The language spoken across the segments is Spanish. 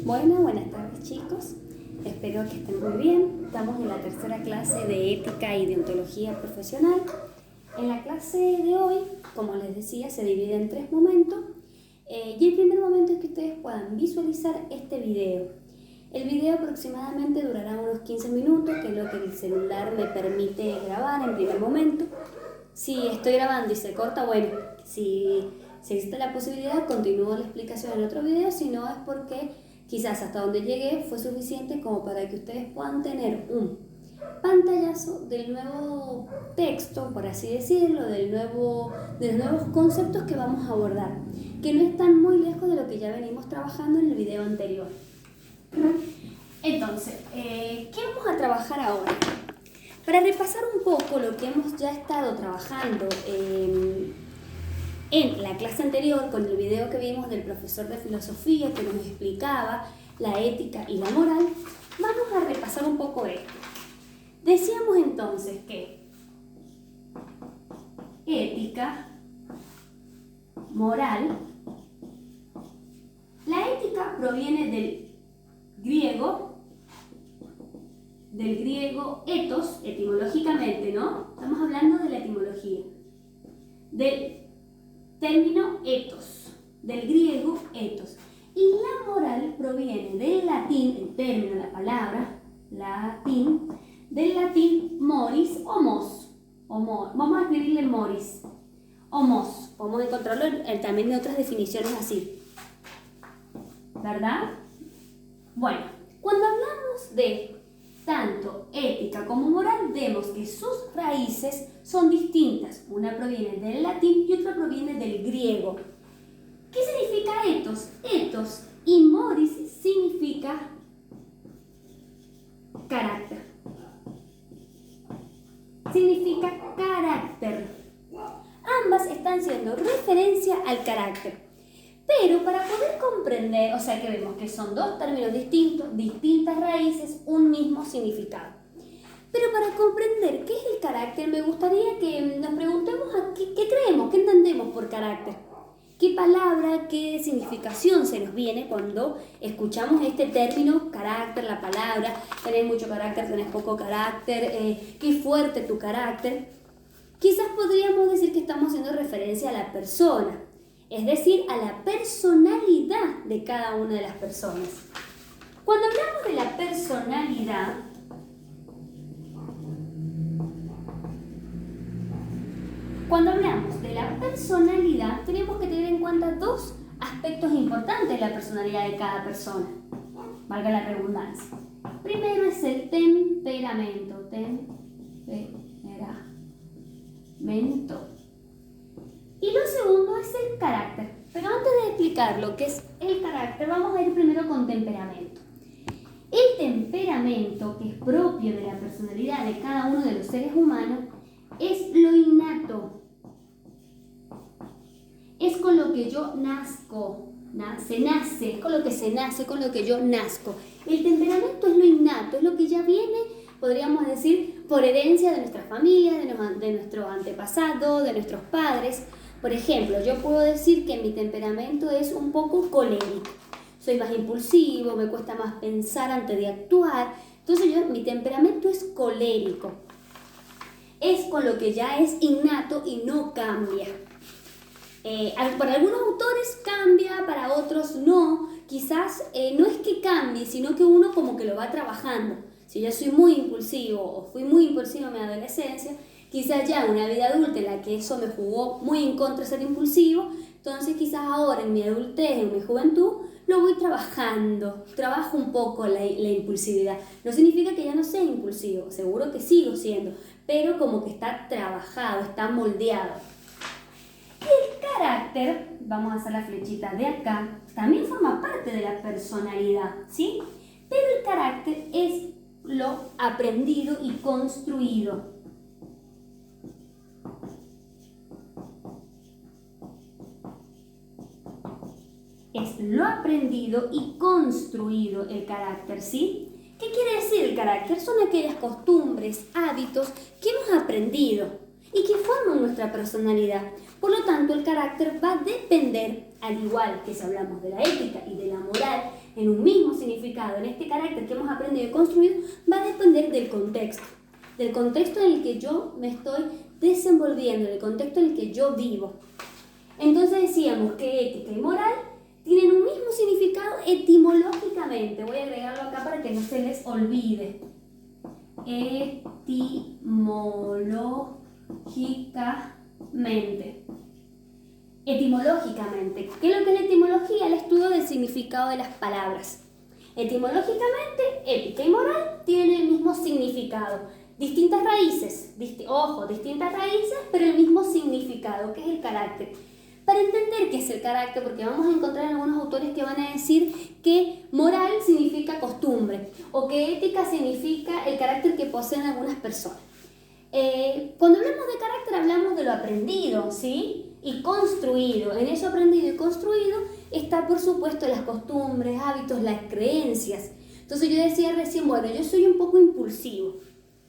Buenas tardes chicos, espero que estén muy bien. Estamos en la tercera clase de ética y deontología profesional. En la clase de hoy, como les decía, se divide en 3 momentos y el primer momento es que ustedes puedan visualizar este video. El video aproximadamente durará unos 15 minutos, que es lo que el celular me permite grabar en primer momento. Si estoy grabando y se corta, bueno, si existe la posibilidad, continúo la explicación en otro video, si no es porque quizás hasta donde llegué fue suficiente como para que ustedes puedan tener un pantallazo del nuevo texto, por así decirlo, de los nuevos conceptos que vamos a abordar, que no están muy lejos de lo que ya venimos trabajando en el video anterior. Entonces, ¿qué vamos a trabajar ahora? Para repasar un poco lo que hemos ya estado trabajando en la clase anterior, con el video que vimos del profesor de filosofía que nos explicaba la ética y la moral, vamos a repasar un poco esto. Decíamos entonces que ética, moral, la ética proviene del griego ethos, etimológicamente, ¿no? Estamos hablando de la etimología. Del término ethos, del griego ethos. Y la moral proviene del latín, el término, la palabra, latín, del latín moris o mos. Vamos a escribirle moris o mos. Podemos encontrarlo también en otras definiciones así. ¿Verdad? Bueno, cuando hablamos de tanto ética como moral, vemos que sus raíces son distintas. Una proviene del latín y otra proviene del griego. ¿Qué significa ethos? Ethos y moris significa carácter. Significa carácter. Ambas están haciendo referencia al carácter. Pero para poder comprender, o sea que vemos que son dos términos distintos, distintas raíces, un mismo significado. Pero para comprender qué es el carácter, me gustaría que nos preguntemos qué creemos, qué entendemos por carácter. ¿Qué palabra, qué significación se nos viene cuando escuchamos este término, carácter, la palabra, tenés mucho carácter, tenés poco carácter, qué fuerte tu carácter? Quizás podríamos decir que estamos haciendo referencia a la persona, es decir, a la personalidad de cada una de las personas. Cuando hablamos de la personalidad, tenemos que tener en cuenta dos aspectos importantes de la personalidad de cada persona, valga la redundancia. Primero es el temperamento, y lo segundo es el carácter. Pero antes de explicar lo que es el carácter, vamos a ir primero con temperamento. El temperamento, que es propio de la personalidad de cada uno de los seres humanos, es lo innato. Es con lo que yo nazco. Se nace, es con lo que se nace, con lo que yo nazco. El temperamento es lo innato, es lo que ya viene, podríamos decir, por herencia de nuestra familia, de nuestro antepasado, de nuestros padres. Por ejemplo, yo puedo decir que mi temperamento es un poco colérico. Soy más impulsivo, me cuesta más pensar antes de actuar. Entonces mi temperamento es colérico. Es con lo que ya es innato y no cambia. Para algunos autores cambia, para otros no. Quizás no es que cambie, sino que uno como que lo va trabajando. Si yo soy muy impulsivo o fui muy impulsivo en mi adolescencia, quizás ya en una vida adulta en la que eso me jugó muy en contra de ser impulsivo, entonces quizás ahora en mi adultez, en mi juventud, lo voy trabajando, trabajo un poco la impulsividad. No significa que ya no sea impulsivo, seguro que sigo siendo, pero como que está trabajado, está moldeado. El carácter, vamos a hacer la flechita de acá, también forma parte de la personalidad, ¿sí? Pero el carácter es lo aprendido y construido. Es lo aprendido y construido el carácter, ¿sí? ¿Qué quiere decir el carácter? Son aquellas costumbres, hábitos que hemos aprendido y que forman nuestra personalidad. Por lo tanto, el carácter va a depender, al igual que si hablamos de la ética y de la moral, en un mismo significado, en este carácter que hemos aprendido y construido, va a depender del contexto en el que yo me estoy desenvolviendo, del contexto en el que yo vivo. Entonces decíamos que ética y moral tienen un mismo significado etimológicamente. Voy a agregarlo acá para que no se les olvide. Etimológicamente. Etimológicamente. ¿Qué es lo que es la etimología? El estudio del significado de las palabras. Etimológicamente, ética y moral tienen el mismo significado. Distintas raíces, distintas raíces, pero el mismo significado, que es el carácter. Para entender qué es el carácter, porque vamos a encontrar algunos autores que van a decir que moral significa costumbre o que ética significa el carácter que poseen algunas personas. Cuando hablamos de carácter hablamos de lo aprendido, ¿sí? Y construido. En eso aprendido y construido está, por supuesto, las costumbres, hábitos, las creencias. Entonces yo decía recién, bueno, yo soy un poco impulsivo.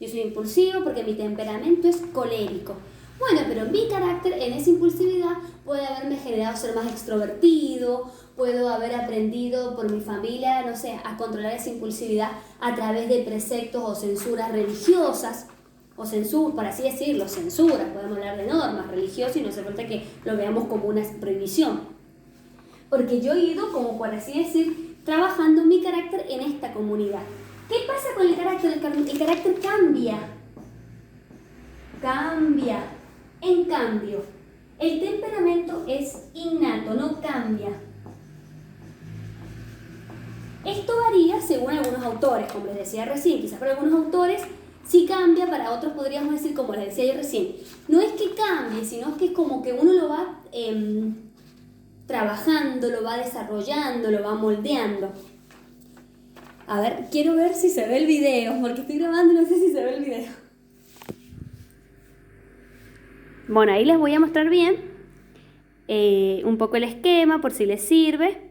Yo soy impulsivo porque mi temperamento es colérico. Bueno, pero mi carácter en esa impulsividad puede haberme generado ser más extrovertido, puedo haber aprendido por mi familia, no sé, a controlar esa impulsividad a través de preceptos o censuras religiosas, o censuras, por así decirlo, censuras, podemos hablar de normas religiosas y no hace falta que lo veamos como una prohibición. Porque yo he ido, como por así decir, trabajando mi carácter en esta comunidad. ¿Qué pasa con el carácter? El carácter cambia. En cambio, el temperamento es innato, no cambia. Esto varía según algunos autores, como les decía recién, quizás para algunos autores sí cambia, para otros podríamos decir, como les decía yo recién, no es que cambie, sino que es como que uno lo va trabajando, lo va desarrollando, lo va moldeando. A ver, quiero ver si se ve el video, porque estoy grabando y no sé si se ve el video. Bueno, ahí les voy a mostrar bien un poco el esquema por si les sirve.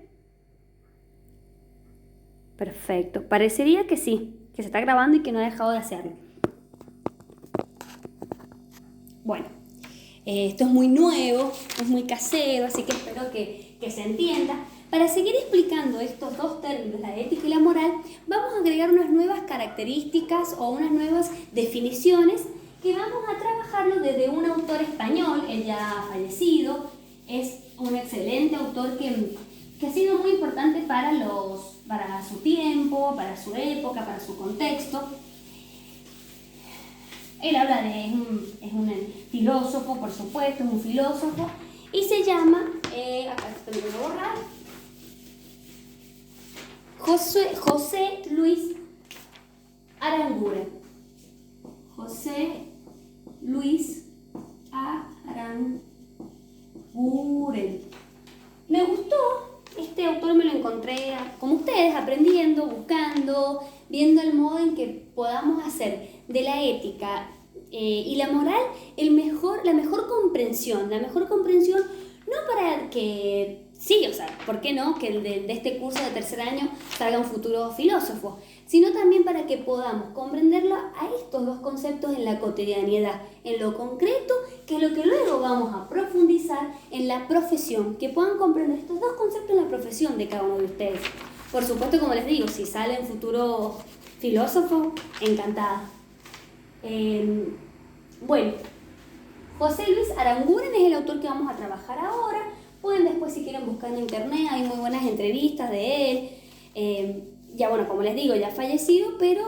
Perfecto, parecería que sí, que se está grabando y que no ha dejado de hacerlo. Bueno, esto es muy nuevo, es muy casero, así que espero que se entienda. Para seguir explicando estos dos términos, la ética y la moral, vamos a agregar unas nuevas características o unas nuevas definiciones que vamos a trabajarlo desde un autor español, él ya fallecido, es un excelente autor que ha sido muy importante para su tiempo, para su época, para su contexto. Él habla es un filósofo, por supuesto, es un filósofo, y se llama, acá estoy voy a borrar, José Luis Aranguren. José Luis Aranguren. Me gustó, este autor me lo encontré como ustedes, aprendiendo, buscando, viendo el modo en que podamos hacer de la ética y la moral la mejor comprensión no para que, sí, o sea, ¿por qué no? Que de este curso de tercer año salga un futuro filósofo, sino también para que podamos comprenderlo a estos dos conceptos en la cotidianidad, en lo concreto, que es lo que luego vamos a profundizar en la profesión, que puedan comprender estos dos conceptos en la profesión de cada uno de ustedes. Por supuesto, como les digo, si sale un futuro filósofo, encantada. Bueno, José Luis Aranguren es el autor que vamos a trabajar ahora. Pueden después, si quieren, buscar en internet, hay muy buenas entrevistas de él. Ya bueno, como les digo, ya ha fallecido, pero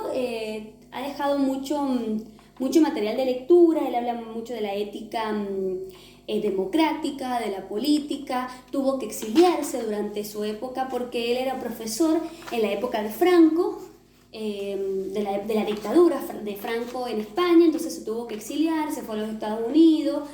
ha dejado mucho material de lectura. Él habla mucho de la ética democrática, de la política. Tuvo que exiliarse durante su época porque él era profesor en la época de Franco, de la dictadura de Franco en España, entonces se tuvo que exiliar, se fue a los Estados Unidos.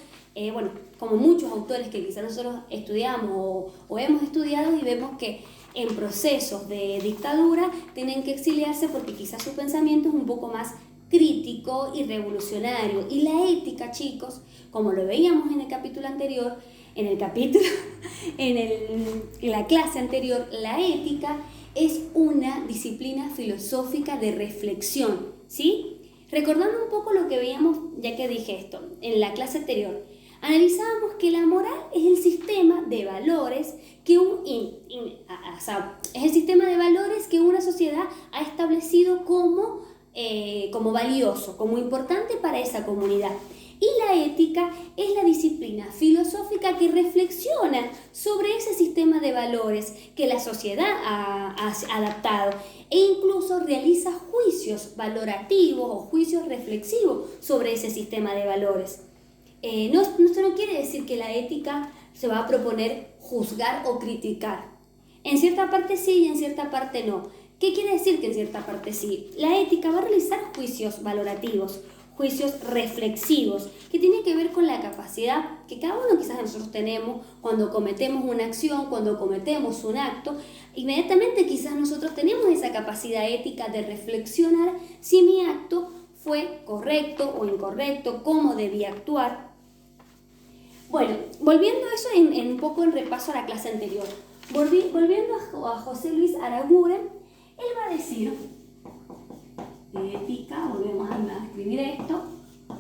Bueno, como muchos autores que quizás nosotros estudiamos o hemos estudiado y vemos que en procesos de dictadura tienen que exiliarse porque quizás su pensamiento es un poco más crítico y revolucionario. Y la ética, chicos, como lo veíamos en el capítulo anterior, en la clase anterior, la ética es una disciplina filosófica de reflexión, ¿sí? Recordando un poco lo que veíamos, ya que dije esto, en la clase anterior, analizábamos que la moral es el sistema de valores que es el sistema de valores que una sociedad ha establecido como valioso, como importante para esa comunidad. Y la ética es la disciplina filosófica que reflexiona sobre ese sistema de valores que la sociedad ha adaptado e incluso realiza juicios valorativos o juicios reflexivos sobre ese sistema de valores. Esto no quiere decir que la ética se va a proponer juzgar o criticar. En cierta parte sí y en cierta parte no. ¿Qué quiere decir que en cierta parte sí? La ética va a realizar juicios valorativos, juicios reflexivos, que tienen que ver con la capacidad que cada uno quizás de nosotros tenemos cuando cometemos una acción, cuando cometemos un acto. Inmediatamente quizás nosotros tenemos esa capacidad ética de reflexionar si mi acto fue correcto o incorrecto, cómo debía actuar. Bueno, volviendo a eso un poco en repaso a la clase anterior, volviendo a José Luis Araguren, él va a decir, ética, volvemos a escribir esto,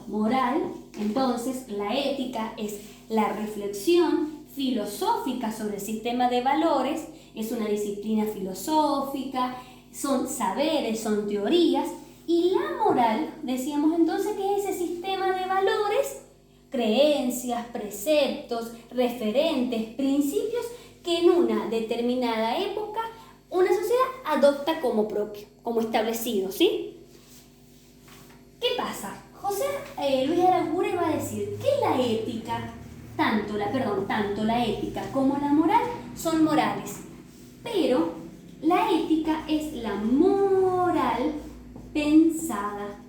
moral. Entonces, la ética es la reflexión filosófica sobre el sistema de valores, es una disciplina filosófica, son saberes, son teorías, y la moral, decíamos entonces que es ese sistema de valores, creencias, preceptos, referentes, principios que en una determinada época una sociedad adopta como propio, como establecido, ¿sí? ¿Qué pasa? José Luis Araguren va a decir que la ética, tanto la ética como la moral son morales, pero la ética es la moral pensada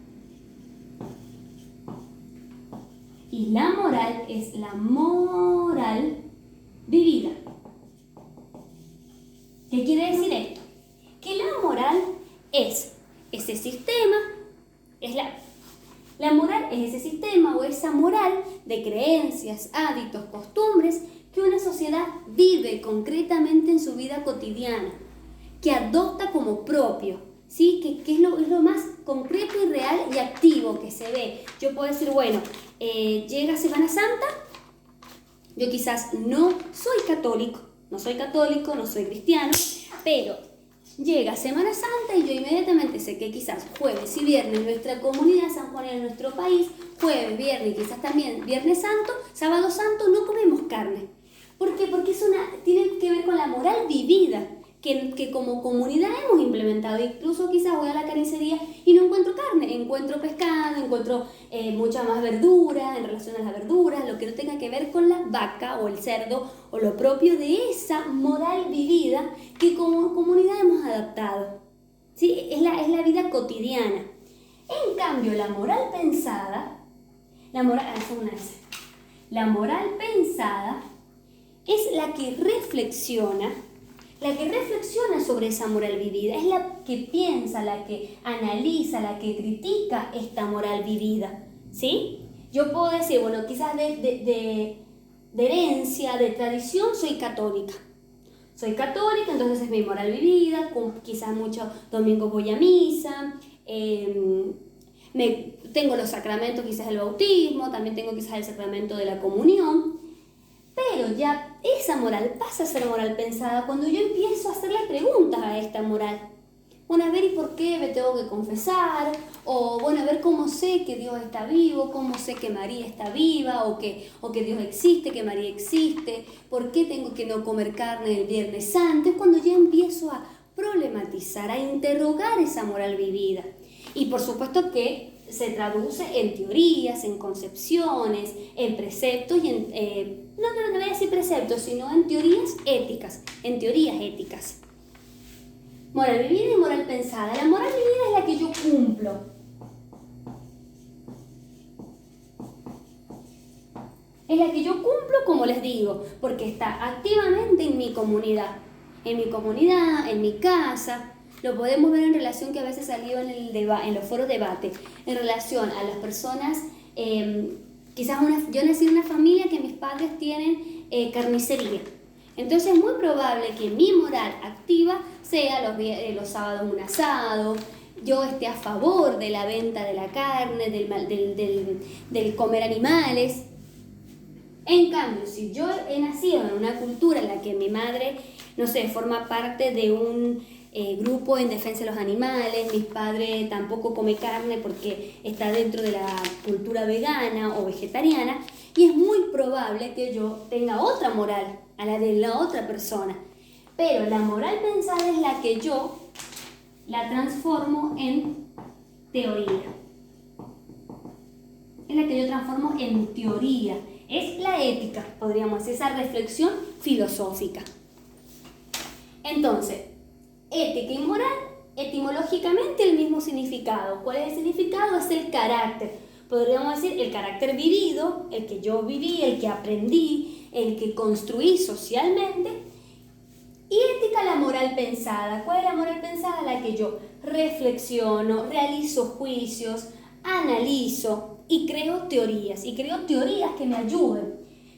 y la moral es la moral vivida. ¿Qué quiere decir esto? Que la moral es ese sistema, la moral es ese sistema o esa moral de creencias, hábitos, costumbres que una sociedad vive concretamente en su vida cotidiana, que adopta como propio, ¿sí? Que es lo más concreto y real y activo que se ve. Yo puedo decir, bueno, llega Semana Santa, yo quizás no soy católico, no soy cristiano, pero llega Semana Santa y yo inmediatamente sé que quizás jueves y viernes en nuestra comunidad San Juan en nuestro país, jueves, viernes y quizás también Viernes Santo, Sábado Santo, no comemos carne. ¿Por qué? Porque tiene que ver con la moral vivida que como comunidad hemos implementado. Incluso quizás voy a la carnicería y no encuentro carne, encuentro pescado, encuentro mucha más verdura en relación a las verduras, lo que no tenga que ver con la vaca o el cerdo o lo propio de esa moral vivida que como comunidad hemos adaptado. ¿Sí? Es la vida cotidiana. En cambio, la moral pensada, la moral pensada es la que reflexiona sobre esa moral vivida, es la que piensa, la que analiza, la que critica esta moral vivida, ¿sí? Yo puedo decir, bueno, quizás de herencia, de tradición, soy católica, entonces es mi moral vivida, quizás muchos domingos voy a misa, tengo los sacramentos, quizás el bautismo, también tengo quizás el sacramento de la comunión. Pero ya esa moral pasa a ser moral pensada cuando yo empiezo a hacerle preguntas a esta moral. Bueno, a ver, ¿y por qué me tengo que confesar? O bueno, a ver cómo sé que Dios está vivo, cómo sé que María está viva, o que Dios existe, que María existe, ¿por qué tengo que no comer carne el Viernes Santo? Es cuando ya empiezo a problematizar, a interrogar esa moral vivida. Y por supuesto que se traduce en teorías, en concepciones, en preceptos y no voy a decir preceptos, sino en teorías éticas, Moral vivida y moral pensada. La moral vivida es la que yo cumplo. Es la que yo cumplo, como les digo, porque está activamente en mi comunidad, en mi casa. Lo podemos ver en relación que a veces salió en los foros de debate, en relación a las personas, quizás yo nací en una familia que mis padres tienen carnicería. Entonces es muy probable que mi moral activa sea los sábados un asado, yo esté a favor de la venta de la carne, del comer animales. En cambio, si yo he nacido en una cultura en la que mi madre, no sé, forma parte de un grupo en defensa de los animales, mi padre tampoco come carne porque está dentro de la cultura vegana o vegetariana, y es muy probable que yo tenga otra moral a la de la otra persona. Pero la moral pensada es la que yo la transformo en teoría. Es la que yo transformo en teoría. Es la ética, podríamos decir, esa reflexión filosófica. Entonces, ética y moral, etimológicamente el mismo significado. ¿Cuál es el significado? Es el carácter. Podríamos decir el carácter vivido, el que yo viví, el que aprendí, el que construí socialmente. Y ética, la moral pensada. ¿Cuál es la moral pensada? La que yo reflexiono, realizo juicios, analizo y creo teorías. Y creo teorías que me ayuden.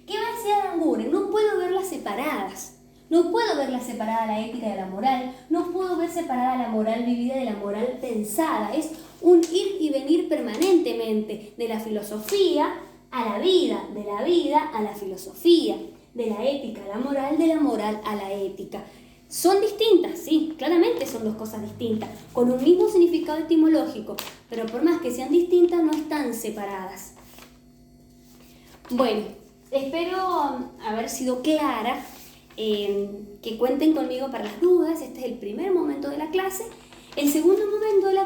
¿Qué va a decir Aranguren? No puedo verlas separadas. No puedo verla separada la ética de la moral, no puedo ver separada la moral vivida de la moral pensada. Es un ir y venir permanentemente de la filosofía a la vida, de la vida a la filosofía, de la ética a la moral a la ética. Son distintas, sí, claramente son dos cosas distintas, con un mismo significado etimológico, pero por más que sean distintas, no están separadas. Bueno, espero haber sido clara. Que cuenten conmigo para las dudas. Este es el primer momento de la clase. El segundo momento de la